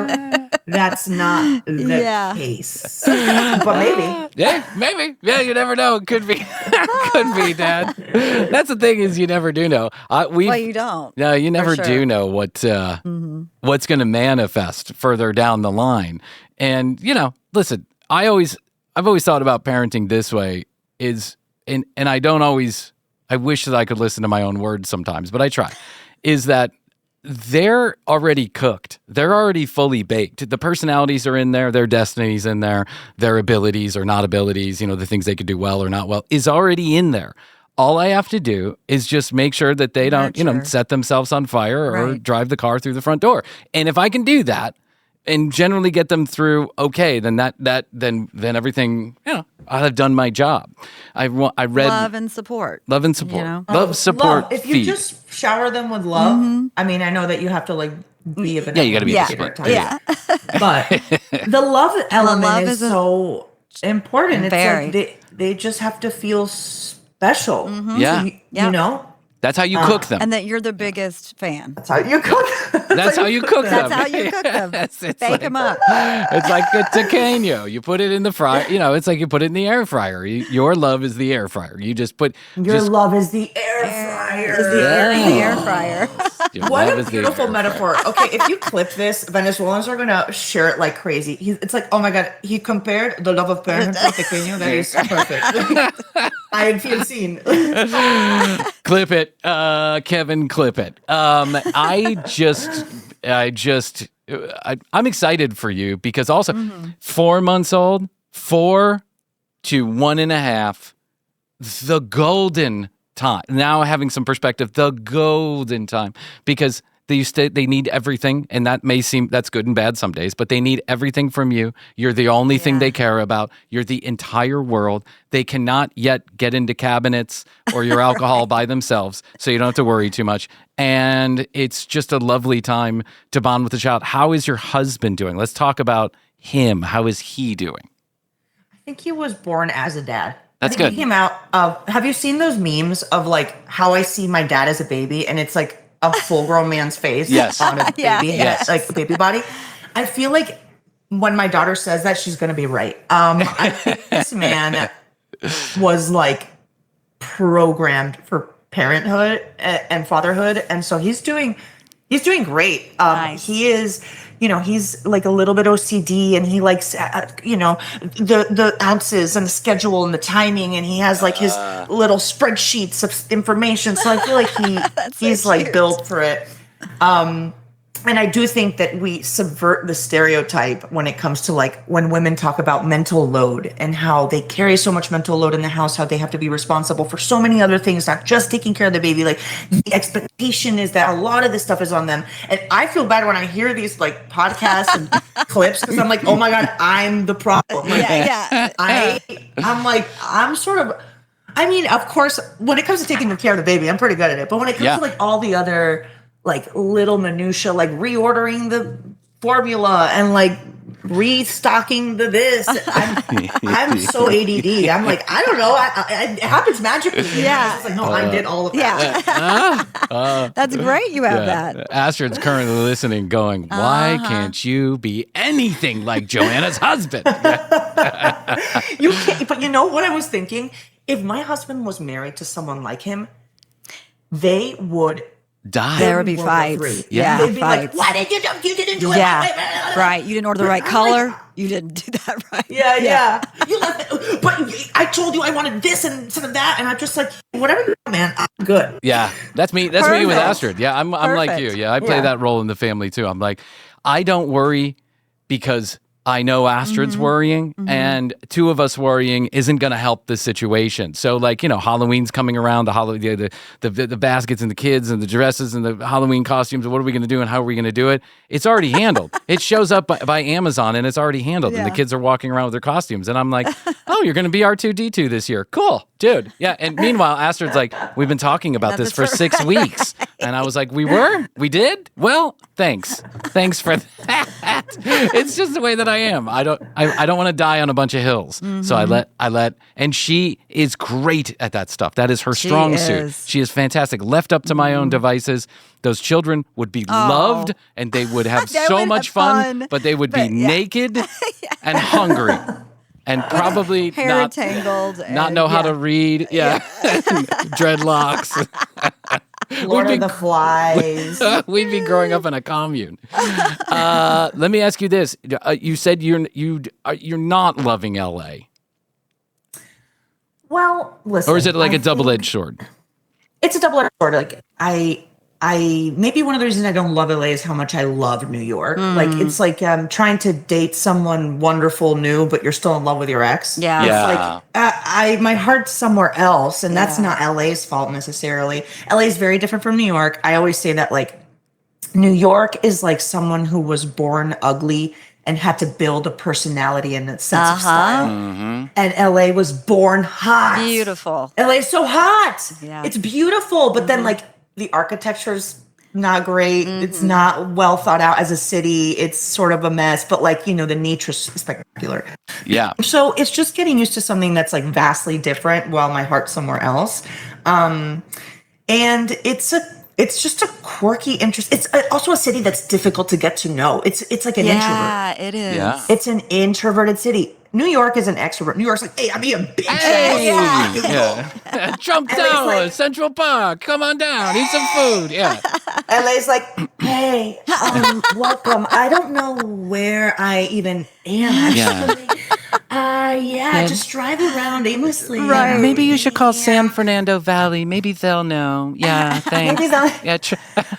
that's not the case, but maybe. Yeah, maybe. Yeah, you never know. It could be. Could be, Dad. That's the thing is you never do know. Well, you don't. No, you never do know what's going to manifest further down the line. And listen, I've always thought about parenting this way and I don't always. I wish that I could listen to my own words sometimes, but I try. Is that they're already cooked. They're already fully baked. The personalities are in there. Their destinies in there. Their abilities or not abilities, the things they could do well or not well, is already in there. All I have to do is just make sure that they don't, set themselves on fire or drive the car through the front door. And if I can do that and generally get them through okay, then then everything, I'll have done my job. I read love and support. Love, support. If you just shower them with love, I mean, I know that you have to be a bit. Yeah, you got to be disciplined. Yeah. But the love element is so important. Very. It's like they just have to feel special. Yeah. So, That's how you cook them. And that you're the biggest fan. That's how you cook. That's how you cook them. That's how you cook them. Bake them up. It's like a taqueño. You put it in the fryer. It's like you put it in the air fryer. Your love is the air fryer. You just put... love is the air fryer. The air fryer. What a beautiful metaphor. Okay, if you clip this, Venezuelans are going to share it like crazy. It's like, oh my God, he compared the love of parent to taqueño. That is perfect. I feel seen. Clip it, Kevin. Clip it. I'm excited for you because also 4 months old, 4 to 1.5, the golden time. Now having some perspective, the golden time because they need everything, and that's good and bad some days, but they need everything from you. You're the only thing they care about. You're the entire world. They cannot yet get into cabinets or your alcohol by themselves, so you don't have to worry too much. And it's just a lovely time to bond with the child. How is your husband doing? Let's talk about him. How is he doing? I think he was born as a dad. That's good. He came out of, have you seen those memes of how I see my dad as a baby? And it's like a full-grown man's face on a baby head, like a baby body. I feel like when my daughter says that, she's going to be right. I think this man was like programmed for parenthood and fatherhood, and so he's doing great. Nice. He is, he's like a little bit OCD, and he likes, the ounces and the schedule and the timing, and he has like his little spreadsheets of information. So I feel like he's like built for it. And I do think that we subvert the stereotype when it comes to like when women talk about mental load and how they carry so much mental load in the house, how they have to be responsible for so many other things, not just taking care of the baby. Like the expectation is that a lot of this stuff is on them. And I feel bad when I hear these like podcasts and clips because I'm like, oh my God, I'm the problem. I'm like, I'm sort of, I mean, of course, when it comes to taking care of the baby, I'm pretty good at it. But when it comes to like all the other like little minutia, like reordering the formula and like restocking the this. I'm so ADD. I'm like, I don't know. It happens magically. Yeah. It's like, no, I did all of that. Yeah. That's great you have that. Astrid's currently listening going, why can't you be anything like Joanna's husband? You can't, but you know what I was thinking? If my husband was married to someone like him, they would die. There would be fights. Yeah. They'd be fights. like, why did you didn't do it? Yeah. Right. You didn't order the right color. You didn't do that right. Yeah. You left it, but I told you I wanted this and instead of that, and I'm just like, whatever you want, man, I'm good. Yeah. That's me. That's me with Astrid. Yeah. I'm like you. Yeah. I play that role in the family too. I'm like, I don't worry because I know Astrid's worrying, and two of us worrying isn't going to help the situation. So, like, Halloween's coming around, the baskets and the kids and the dresses and the Halloween costumes. What are we going to do and how are we going to do it? It's already handled. It shows up by Amazon and it's already handled. And the kids are walking around with their costumes. And I'm like, oh, you're going to be R2-D2 this year. Cool, dude. Yeah. And meanwhile, Astrid's like, we've been talking about this for 6 weeks. And I was like, we did? Well, thanks for that. It's just the way that I am. I don't want to die on a bunch of hills. So I let, and she is great at that stuff. That is her strong suit. She is fantastic. Left up to my own devices, those children would be loved and they would have so much fun, but they would be naked and hungry. And probably hair tangled, not know how to read. Yeah. Dreadlocks. Lord of the Flies. We'd be growing up in a commune. Let me ask you this: you said you're not loving LA. Well, listen. Or is it like a double-edged sword? It's a double-edged sword. Like I maybe one of the reasons I don't love LA is how much I love New York. Like it's like trying to date someone wonderful new, but you're still in love with your ex. Yeah. It's like my heart's somewhere else, and that's not LA's fault necessarily. LA is very different from New York. I always say that like New York is like someone who was born ugly and had to build a personality and a sense of style. And LA was born hot. Beautiful. LA is so hot. Yeah. It's beautiful, but then like the architecture's not great. It's not well thought out as a city. It's sort of a mess, but like, the nature's spectacular. Yeah. So it's just getting used to something that's like vastly different while my heart's somewhere else. And it's just a quirky interest. It's also a city that's difficult to get to know. It's like an introvert. Yeah, it is. Yeah. It's an introverted city. New York is an extrovert. New York's like, hey, I'm being big. Hey, Trump Tower, like, Central Park. Come on down, eat some food. Yeah. LA's like, hey, welcome. I don't know where I even am. Just drive around aimlessly. Right. Maybe you should call San Fernando Valley. Maybe they'll know. Yeah, thanks.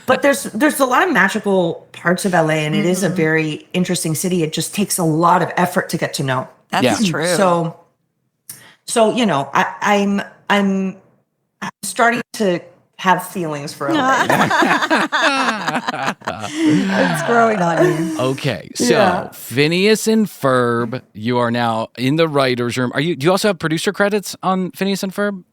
But there's a lot of magical parts of LA, and it is a very interesting city. It just takes a lot of effort to get to know. That's true. So I'm starting to have feelings for LA. It's growing on you. Okay, so Phineas and Ferb, you are now in the writer's room. Do you also have producer credits on Phineas and Ferb?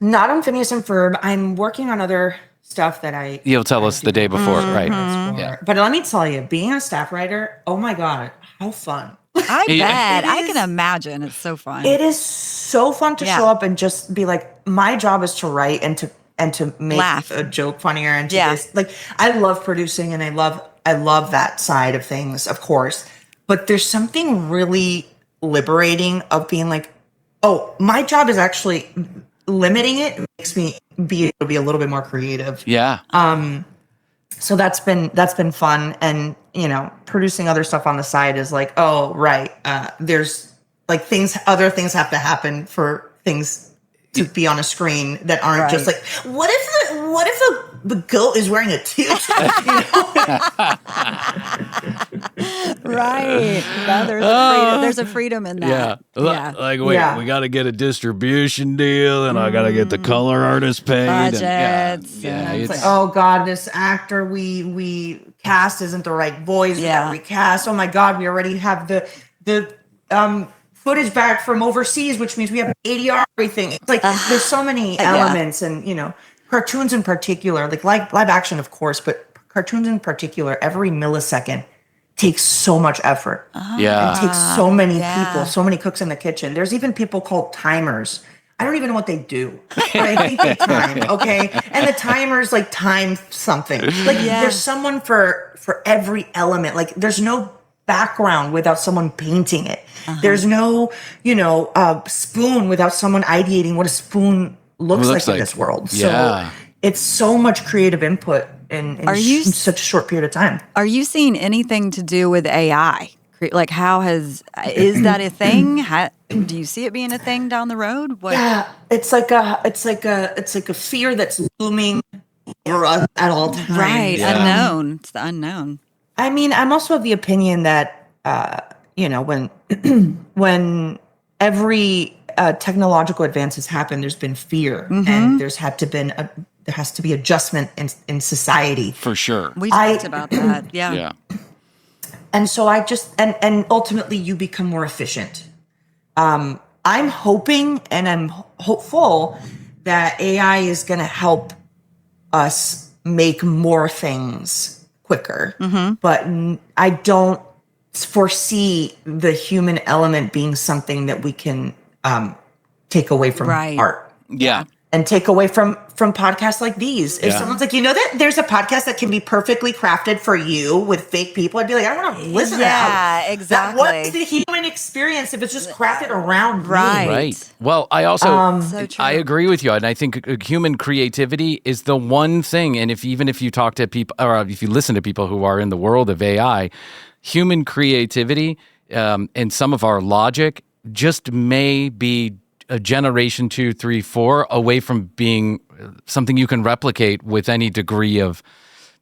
Not on Phineas and Ferb. I'm working on other stuff that you'll tell us the day before, right? Yeah. But let me tell you, being a staff writer, oh my God, how fun. I bet. I can imagine. It's so fun. It is so fun to show up and just be like, my job is to write and to make Laugh. a joke funnier and to just, like, I love producing and I love that side of things, of course. But there's something really liberating of being like, oh, my job is actually limiting it makes me be able to be a little bit more creative. Yeah. So that's been fun. And, you know, producing other stuff on the side is like, oh, right. There's like other things have to happen for things to be on a screen that aren't just like, what if the goat is wearing a tutu? Right. No, there's a freedom in that. Yeah. Like, wait, we got to get a distribution deal, and I got to get the color artist paid. Budgets. It's like, oh God, this actor we cast isn't the right voice. We gotta recast. Oh my God, we already have the footage back from overseas, which means we have ADR everything. It's like there's so many elements, and you know, cartoons in particular, like live action, of course, but cartoons in particular, every millisecond takes so much effort. It takes so many people, so many cooks in the kitchen. There's even people called timers. I don't even know what they do, but I think they time, okay? And the timers like time something. Like there's someone for every element. Like there's no background without someone painting it. There's no, spoon without someone ideating what a spoon looks like in this world. So it's so much creative input in such a short period of time. Are you seeing anything to do with AI? Like, is that a thing? Do you see it being a thing down the road? What? Yeah, it's like a fear that's looming over us at all times. Right, unknown. It's the unknown. I mean, I'm also of the opinion that when every technological advances happen, there's been fear, and there has to be adjustment in society. For sure. We talked about that. Yeah. And so and ultimately you become more efficient. I'm hoping and I'm hopeful that AI is going to help us make more things quicker. But I don't foresee the human element being something that we can take away from art. Yeah. And take away from podcasts like these. If someone's like, that there's a podcast that can be perfectly crafted for you with fake people, I'd be like, I don't want to listen to that. Yeah, exactly. What's the human experience if it's just crafted around me? Right. Well, I also I agree with you, and I think human creativity is the one thing. And if you talk to people, or if you listen to people who are in the world of AI, human creativity and some of our logic just may be a generation 2, 3, 4 away from being something you can replicate with any degree of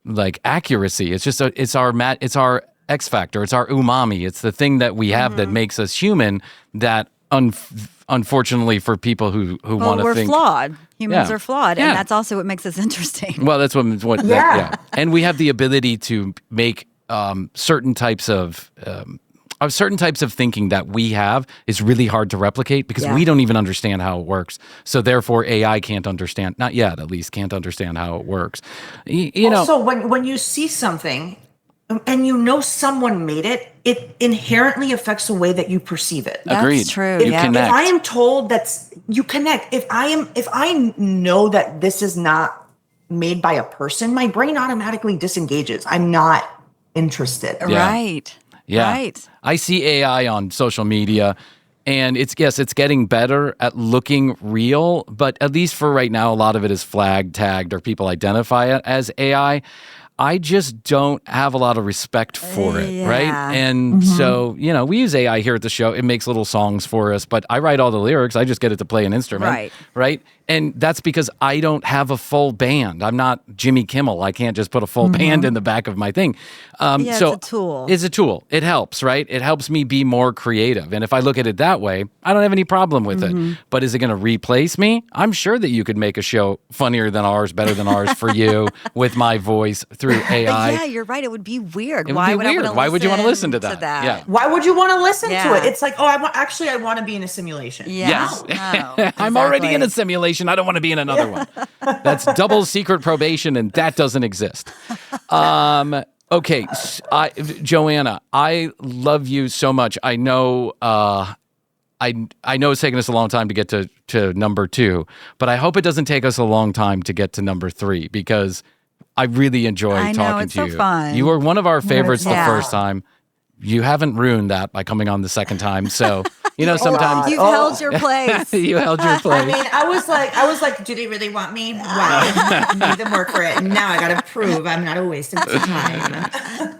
like accuracy. It's just it's our X factor. It's our umami. It's the thing that we have that makes us human. That unfortunately for people who want to think we're flawed. Humans are flawed, and that's also what makes us interesting. Well, that's what and we have the ability to make certain types of thinking that we have is really hard to replicate because we don't even understand how it works. So therefore, AI can't understand, not yet at least, can't understand how it works. Also, when you see something and someone made it, it inherently affects the way that you perceive it. Agreed. That's true. You connect. If I am told you connect, if I know that this is not made by a person, my brain automatically disengages. I'm not interested. Right. Yeah. Right. I see AI on social media, and it's getting better at looking real, but at least for right now, a lot of it is flag tagged or people identify it as AI. I just don't have a lot of respect for it, right? And so, we use AI here at the show. It makes little songs for us, but I write all the lyrics. I just get it to play an instrument, right? And that's because I don't have a full band. I'm not Jimmy Kimmel. I can't just put a full band in the back of my thing. So it's a tool. It's a tool. It helps, right? It helps me be more creative. And if I look at it that way, I don't have any problem with it. But is it going to replace me? I'm sure that you could make a show funnier than ours, better than ours for you with my voice through AI. Yeah, you're right. It would be weird. Why would you want to listen to that? Yeah. Why would you want to listen to it? It's like, I want to be in a simulation. Yes. No, I'm already in a simulation. I don't want to be in another one. That's double secret probation, and that doesn't exist. Okay, Joanna, I love you so much. I know I know it's taken us a long time to get to number 2, but I hope it doesn't take us a long time to get to number 3 because I really enjoy talking it's to so you. fun. You were one of our favorites the Yeah. first time. You haven't ruined that by coming on the second time. So, sometimes You've held your place. you held your place. I mean, I was like, do they really want me? Wow, I made them work for it. And now I got to prove I'm not a waste of time.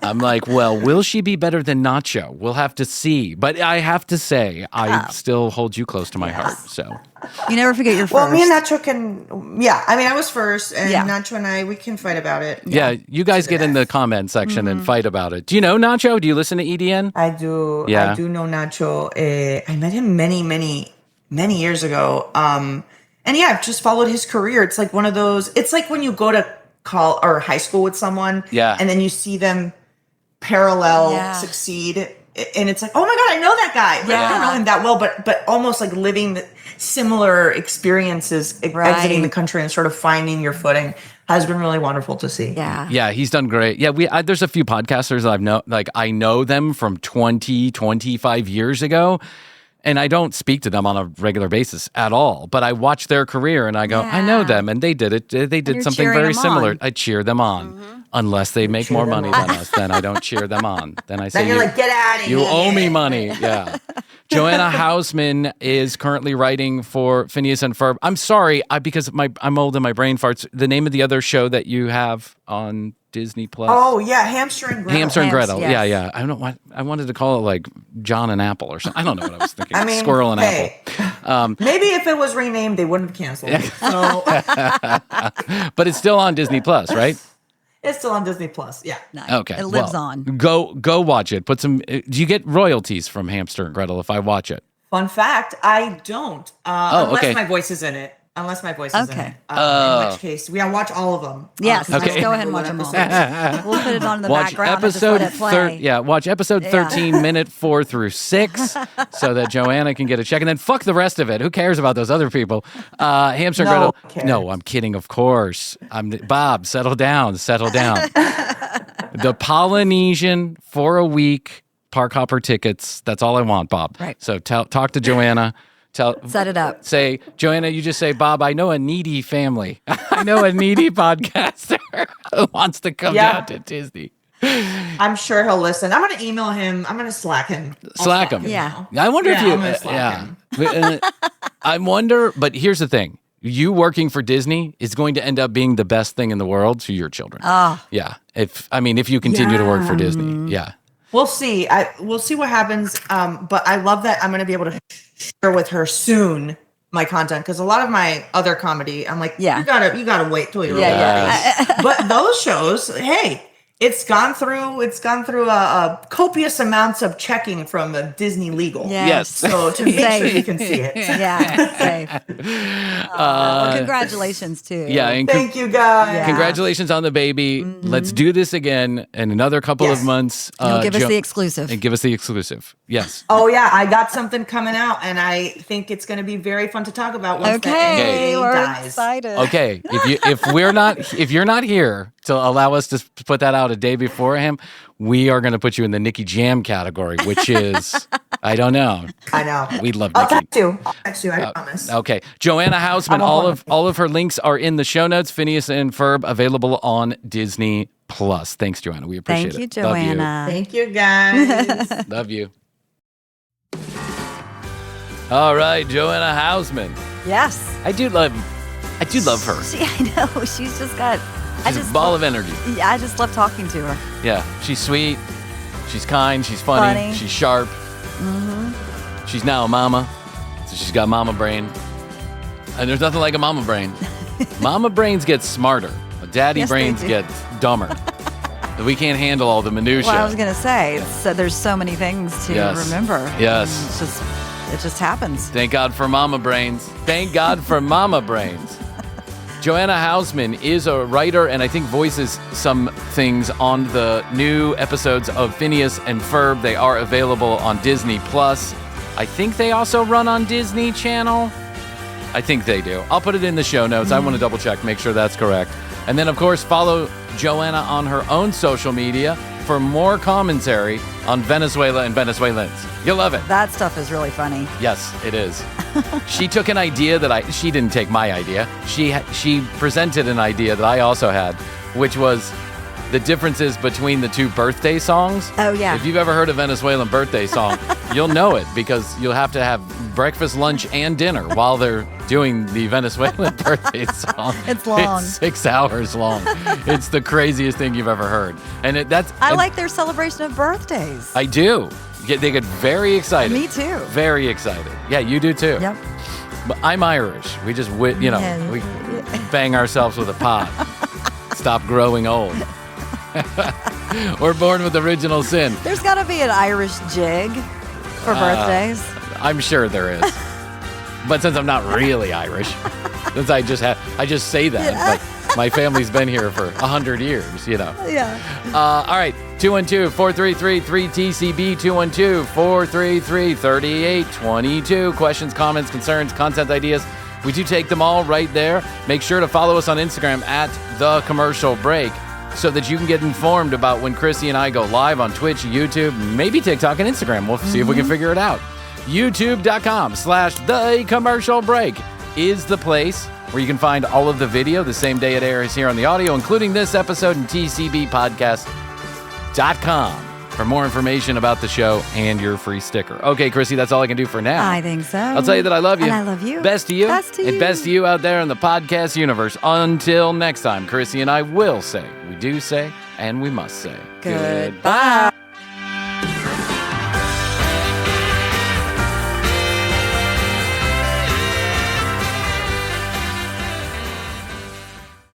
I'm like, well, will she be better than Nacho? We'll have to see. But I have to say, I still hold you close to my heart. So You never forget your first. Well, me and Nacho can, I mean, I was first, and Yeah. Nacho and I, we can fight about it. yeah, you guys get in the comment section and fight about it. Do you know Nacho? Do you listen to EDN? I do. Yeah. I do know Nacho. I met him many years ago. And yeah, I've just followed his career. It's like one of those. It's like when you go to high school with someone, and then you see them parallel succeed, and it's like, oh my god, I know that guy. But I don't know him that well, but almost like living similar experiences, exiting the country and sort of finding your footing has been really wonderful to see. Yeah, he's done great. Yeah, there's a few podcasters I know them from 25 years ago, and I don't speak to them on a regular basis at all. But I watch their career and I go, I know them, and they did it. They did something very similar. I cheer them on, unless they make more money than us. Then I don't cheer them on. Then I say, Then you're like, get out of here. You owe me money. Yeah. Joanna Hausmann is currently writing for Phineas and Ferb. I'm sorry, because I'm old and my brain farts. The name of the other show that you have on Disney Plus. Oh yeah, Hamster and Gretel. Hamster and Gretel. Yes. Yeah. I don't know what I wanted to call it, like John and Apple or something. I don't know what I was thinking. I mean, Squirrel and Apple. Maybe if it was renamed, they wouldn't have canceled it. So But it's still on Disney Plus, right? it's still on Disney Plus. Yeah. Okay. It lives well, on. Go watch it. Do you get royalties from Hamster and Gretel if I watch it? Fun fact, I don't. Unless okay. my voice is in it. Unless my voice is in Okay. it. In which case, we watch all of them. Yes, 'cause I let's don't go ahead and remember watch what them all. episodes. We'll put it on in the Watch background episode and just let it play. watch episode 13, minute 4 through 6, so that Joanna can get a check, and then fuck the rest of it. Who cares about those other people? Hamster and No Gretel. one cares. No, I'm kidding. Of course. Bob. Settle down. The Polynesian for a week park hopper tickets. That's all I want, Bob. Right. So talk to Joanna. Set it up. Say, Joanna, you just say, Bob, I know a needy family. I know a needy podcaster who wants to come down to Disney. I'm sure he'll listen. I'm going to email him. I'm going to Slack him. I'll Slack him. Yeah. I wonder if you. I'm gonna Slack him. I wonder, but here's the thing. You working for Disney is going to end up being the best thing in the world to your children. Oh. Yeah. If you continue to work for Disney. Yeah. We'll see. We'll see what happens. But I love that I'm going to be able to share with her soon my content, because a lot of my other comedy, I'm like, you gotta wait till you're older. But those shows, hey, it's gone through a copious amounts of checking from Disney legal. Yes. So to make sure you can see it. Yeah, safe. Well, congratulations too. Yeah. And Thank you, guys. Yeah. congratulations on the baby. Let's do this again in another couple of months. You'll give us the exclusive. And give us the exclusive. Yes. Oh yeah, I got something coming out, and I think it's going to be very fun to talk about once that Okay, NDA we're dies. excited. Okay. If you're not here to allow us to put that out a day before him, we are going to put you in the Nicky Jam category, which is, I don't know. I know. We love I'll Nicky. text you. I promise. Okay. Joanna Hausmann, all of her links are in the show notes. Phineas and Ferb available on Disney Plus. Thanks, Joanna. We appreciate Thank you, it. Joanna. Thank you, guys. Love you. All right, Joanna Hausmann. Yes. I do love her. I know. She's just got. She's a ball of energy. Yeah, I just love talking to her. Yeah, she's sweet. She's kind. She's funny. Funny. She's sharp. She's now a mama, so she's got mama brain. And there's nothing like a mama brain. Mama brains get smarter. Daddy Yes, they brains do. get dumber. We can't handle all the minutia. Well, I was gonna say, there's so many things to remember. Yes. And it just happens. Thank God for mama brains. Thank God for mama brains. Joanna Hausmann is a writer and I think voices some things on the new episodes of Phineas and Ferb. They are available on Disney Plus. I think they also run on Disney Channel. I think they do. I'll put it in the show notes. I want to double check, make sure that's correct. And then, of course, follow Joanna on her own social media for more commentary on Venezuela and Venezuelans. You'll love it. That stuff is really funny. Yes, it is. She took an idea that she didn't take my idea. She presented an idea that I also had, which was the differences between the two birthday songs. Oh, yeah. If you've ever heard a Venezuelan birthday song, you'll know it because you'll have to have breakfast, lunch, and dinner while they're doing the Venezuelan birthday song. It's long. It's 6 hours long. It's the craziest thing you've ever heard. And I like their celebration of birthdays. I do. They get very excited. Me too. Very excited. Yeah, you do too. Yep. But I'm Irish. We just, we bang ourselves with a pot. Stop growing old. We're born with original sin. There's got to be an Irish jig for birthdays. I'm sure there is. But since I'm not really Irish, since I just say that, but my family's been here for 100 years, Yeah. All right, 212-433-3TCB, 212-433-3822. Questions, comments, concerns, content ideas. We do take them all right there. Make sure to follow us on Instagram at The Commercial Break so that you can get informed about when Krissy and I go live on Twitch, YouTube, maybe TikTok and Instagram. We'll see if we can figure it out. YouTube.com/The Commercial Break is the place where you can find all of the video the same day it airs here on the audio, including this episode, and tcbpodcast.com for more information about the show and your free sticker. Okay, Krissy, that's all I can do for now. I think so. I'll tell you that I love you. And I love you. Best to you. Best to and you. best to you out there in the podcast universe. Until next time, Krissy and I will say, we do say, and we must say, Goodbye.